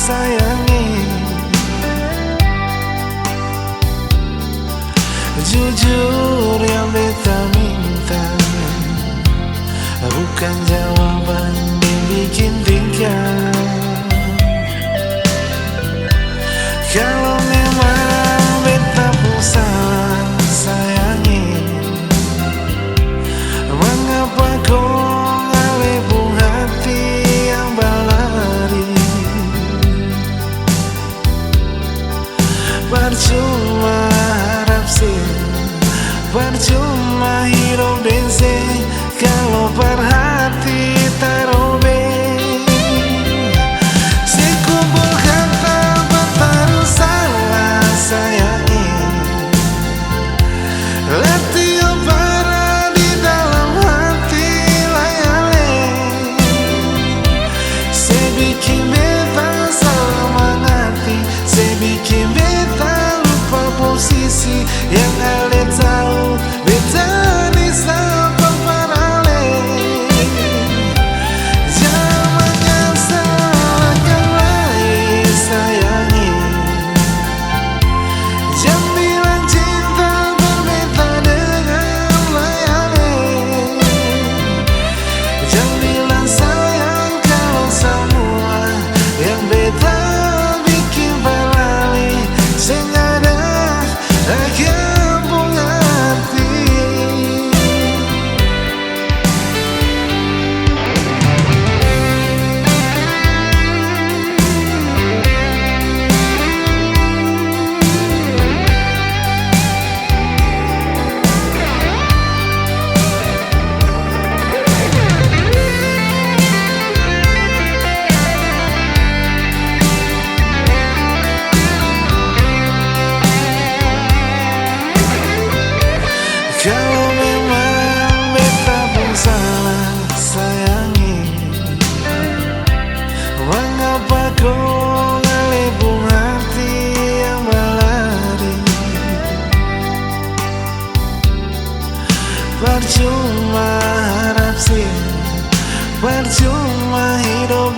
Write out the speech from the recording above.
sayangi. Jujur yang beta minta, bukan jawaban yang bikin tinggal. Kalau memang beta pun salah sayangi, mengapa kau ngalih hati yang balari? Percuma harap sih, percuma hidup dese kalau perhati tarobe. Sekumpul kata bertaruh salah sayangi, letih bara di dalam hati layale. Saya bikin beta salah mengerti, saya bikin beta lupa posisi yang ale tahu beta di samping parale. Jangan salahkan lagi sayangi, jangan bilang cinta berbeda dengan layani. Jangan bilang sayang kalau semua yang beta bikin berlari. Sengaja akan mengerti. Kalau memang beta pun salah sayangi, mengapa kau ngalih hati yang balari? Percuma harap sih, percuma hidup